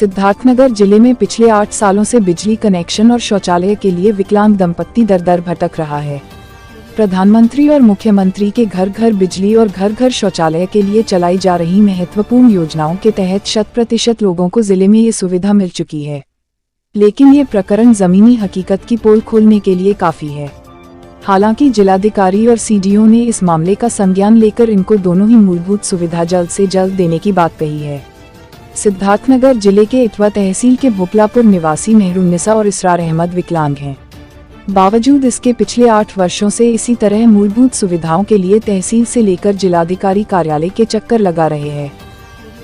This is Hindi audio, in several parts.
सिद्धार्थनगर जिले में पिछले 8 सालों से बिजली कनेक्शन और शौचालय के लिए विकलांग दंपत्ति दर दर भटक रहा है। प्रधानमंत्री और मुख्यमंत्री के घर घर बिजली और घर घर शौचालय के लिए चलाई जा रही महत्वपूर्ण योजनाओं के तहत 100% लोगों को जिले में ये सुविधा मिल चुकी है। लेकिन ये प्रकरण जमीनी हकीकत की पोल खोलने के लिए काफी है। हालांकि जिलाधिकारी और सीडीओ ने इस मामले का संज्ञान लेकर इनको दोनों ही मूलभूत सुविधा जल्द से जल्द देने की बात कही है। सिद्धार्थनगर जिले के इटवा तहसील के भोपलापुर निवासी मेहरुन्निसा और इसरार अहमद विकलांग हैं। बावजूद इसके पिछले 8 वर्षों से इसी तरह मूलभूत सुविधाओं के लिए तहसील से लेकर जिलाधिकारी कार्यालय के चक्कर लगा रहे हैं।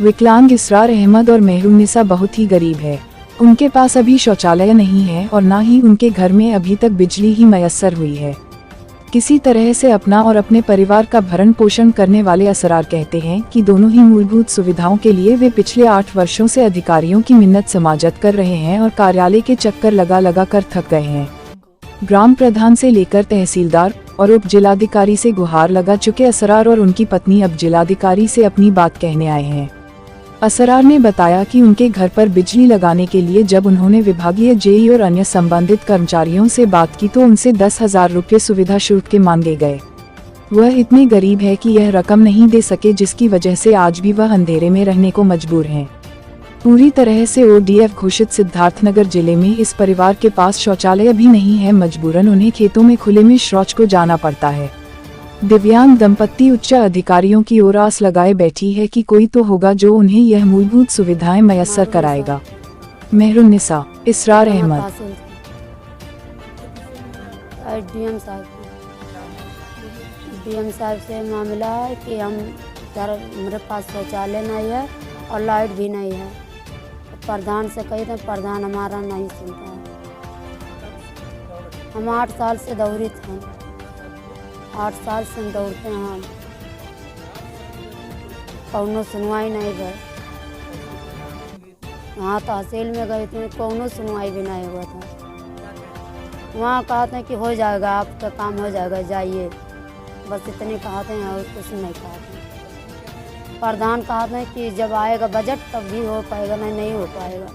विकलांग इसरार अहमद और मेहरुन्निसा बहुत ही गरीब है। उनके पास अभी शौचालय नहीं है और न ही उनके घर में अभी तक बिजली ही मयस्सर हुई है। किसी तरह से अपना और अपने परिवार का भरण पोषण करने वाले असरार कहते हैं कि दोनों ही मूलभूत सुविधाओं के लिए वे पिछले 8 वर्षों से अधिकारियों की मिन्नत समाजत कर रहे हैं और कार्यालय के चक्कर लगा कर थक गए हैं। ग्राम प्रधान से लेकर तहसीलदार और उप जिलाधिकारी से गुहार लगा चुके असरार और उनकी पत्नी अब जिलाधिकारी से अपनी बात कहने आए हैं। असरार ने बताया कि उनके घर पर बिजली लगाने के लिए जब उन्होंने विभागीय जेई और अन्य संबंधित कर्मचारियों से बात की तो उनसे 10,000 रुपये सुविधा शुल्क के मांगे गए। वह इतने गरीब है कि यह रकम नहीं दे सके, जिसकी वजह से आज भी वह अंधेरे में रहने को मजबूर हैं। पूरी तरह से ODF घोषित सिद्धार्थनगर जिले में इस परिवार के पास शौचालय भी नहीं है। मजबूरन उन्हें खेतों में खुले में शौच को जाना पड़ता है। दिव्यांग दंपत्ति उच्च अधिकारियों की ओर आस लगाए बैठी है कि कोई तो होगा जो उन्हें यह मूलभूत सुविधाएं मयस्सर कराएगा। मेहरुन्निसा, इसरार अहमद। डीएम साहब से मामला है कि मेरे पास शौचालय नहीं है और लाइट भी नहीं है। प्रधान से कही तो प्रधान हमारा नहीं सुनता है। हम 8 साल से दौड़ित हैं। 8 साल से हम दौड़ते हैं, कौनो सुनवाई नहीं गए। वहाँ तहसील में गए थे, कौनो सुनवाई भी नहीं हुआ था। वहाँ कहते हैं कि हो जाएगा, आपका काम हो जाएगा, जाइए, बस इतने कहते हैं और कुछ नहीं कहते। प्रधान कहते हैं कि जब आएगा बजट तब भी हो पाएगा, नहीं हो पाएगा।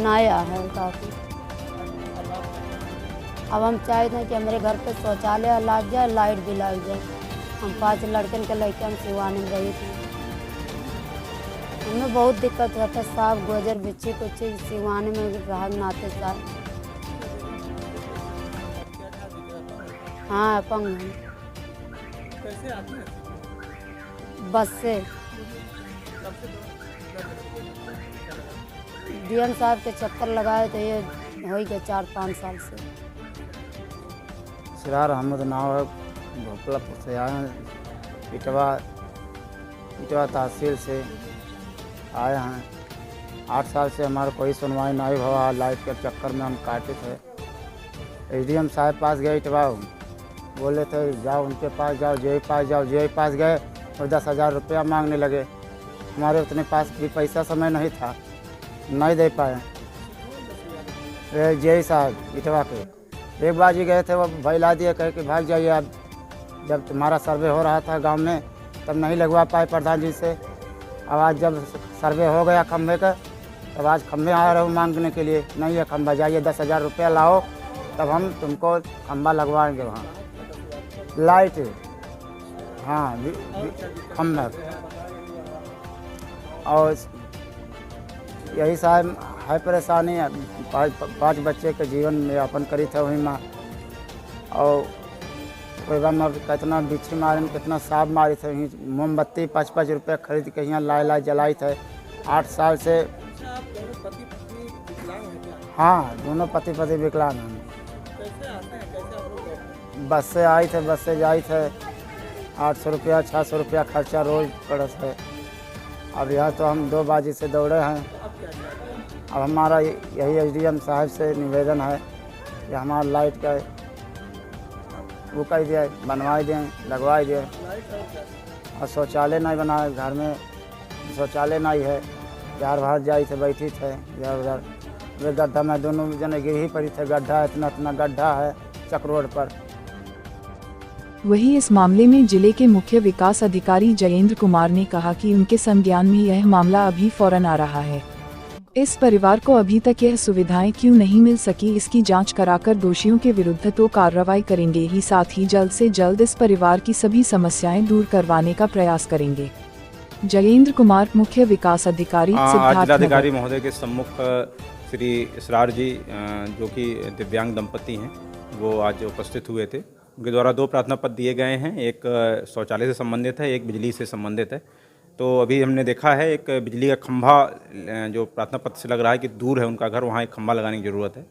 नया है काफ़ी। अब हम चाहते हैं कि हमारे घर पे शौचालय लग जाए, लाइट भी लग जाए। हम 5 लड़कन के लेके हम सिवाने में रही थी। हमें बहुत दिक्कत होता है, साफ गोजर बिच्छी कुछ सिवाने में रह नाते साथ। हाँ, अपंग हैं। कैसे आते हैं? बस से। डीएम साहब के चक्कर लगाए तो ये हो गया 4-5 साल से। इसरार अहमद नाम है, भोपलापुर से आए हैं। इटवा तहसील से आए हैं। 8 साल से हमारा कोई सुनवाई नहीं हुआ। लाइट के चक्कर में हम काटे थे। SDM साहब पास गए इटवा, बोले थे जाओ उनके पास जाओ, जेई पास जाओ। जेई पास गए और 10,000 रुपया मांगने लगे। हमारे उतने पास भी पैसा समय नहीं था, नहीं दे पाए। जेई साहब इटवा के एक बाजी गए थे, वो भैला दिए, कहे कि भाग जाइए। अब जब तुम्हारा सर्वे हो रहा था गांव में तब नहीं लगवा पाए प्रधान जी से। अब आज जब सर्वे हो गया खम्भे का, तब आज खम्भे आ रहे हो मांगने के लिए। नहीं है खम्भा, जाइए 10,000 रुपया लाओ तब हम तुमको खम्भा लगवाएंगे। वहाँ लाइट, हाँ, खम्भा। और यही साहब है परेशानी। 5 बच्चे के जीवन में यापन करी थे वहीं में। और में कितना बिच्छी मारे, कितना सांप मारी थे। मोमबत्ती 5-5 रुपये खरीद के यहाँ लाई जलाई थे 8 साल से। हाँ, दोनों पति विकलांग हैं। बस से आई थे, बस से जाई थे। 800 रुपया 600 रुपया खर्चा रोज पड़त है। अब यहाँ तो हम 2 बाजी से दौड़े हैं। अब हमारा यही SDM साहब से निवेदन है कि हमारा लाइट का वो कर दिया, बनवाई दें, लगवाई दें। और शौचालय नहीं बनाए, घर में शौचालय नहीं है। यार बाहर जाई थे, बैठी थे इधर उधर। वे गड्ढा में दोनों जने गिर ही पड़ी थे। गड्ढा इतना गड्ढा है चक रोड पर। वहीं इस मामले में जिले के मुख्य विकास अधिकारी जयेंद्र कुमार ने कहा कि उनके संज्ञान में यह मामला अभी फौरन आ रहा है। इस परिवार को अभी तक यह सुविधाएं क्यों नहीं मिल सकी, इसकी जांच कराकर दोषियों के विरुद्ध तो कार्रवाई करेंगे ही, साथ ही जल्द से जल्द इस परिवार की सभी समस्याएं दूर करवाने का प्रयास करेंगे। जयेंद्र कुमार, मुख्य विकास अधिकारी, जिलाधिकारी महोदय के सम्मुख श्री इसरार जी जो कि दिव्यांग दंपति हैं, वो आज उपस्थित हुए थे। उनके द्वारा 2 प्रार्थना पत्र दिए गए हैं, एक शौचालय से संबंधित है, एक बिजली से संबंधित है। तो अभी हमने देखा है एक बिजली का खंभा जो प्रार्थना पत्र से लग रहा है कि दूर है उनका घर, वहाँ एक खंभा लगाने की ज़रूरत है।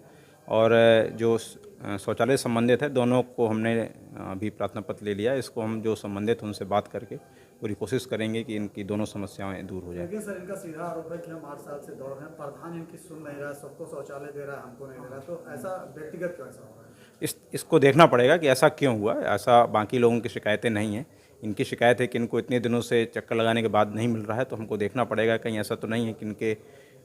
और जो शौचालय से संबंधित है, दोनों को हमने अभी प्रार्थना पत्र ले लिया। इसको हम जो संबंधित उनसे बात करके पूरी कोशिश करेंगे कि इनकी दोनों समस्याएं दूर हो जाए। लेकिन सर, इनका सीधा आरोप है कि हम 8 साल से दौड़ रहे हैं, प्रधान इनकी सुन नहीं रहा है, सबको शौचालय दे रहा है, हमको नहीं दे रहा, तो ऐसा व्यक्तिगत क्यों ऐसा हो रहा है? इसको देखना पड़ेगा कि ऐसा क्यों हुआ। ऐसा बाकी लोगों की शिकायतें नहीं हैं, इनकी शिकायत है कि इनको इतने दिनों से चक्कर लगाने के बाद नहीं मिल रहा है। तो हमको देखना पड़ेगा कहीं ऐसा तो नहीं है कि इनके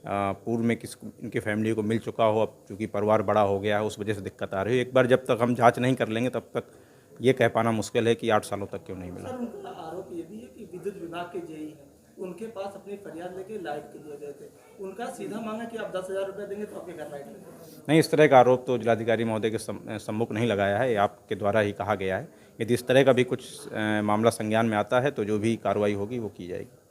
पूर्व में इनकी फैमिली को मिल चुका हो, अब चूँकि परिवार बड़ा हो गया है उस वजह से दिक्कत आ रही है। एक बार जब तक हम जांच नहीं कर लेंगे तब तक ये कह पाना मुश्किल है कि 8 सालों तक क्यों नहीं मिला। सर, उनका आरोप ये भी है कि विद्युत विभाग के जेई हैं, उनके पास अपनी फरियाद लेके लाइट के लिए गए थे। उनका सीधा मांगा कि आप 10,000 रुपये देंगे तो आपके घर लाइट लगेगी। नहीं, इस तरह का आरोप तो जिलाधिकारी महोदय के सम्मुख नहीं लगाया है, ये आपके द्वारा ही कहा गया है। यदि इस तरह का भी कुछ मामला संज्ञान में आता है तो जो भी कार्रवाई होगी वो की जाएगी।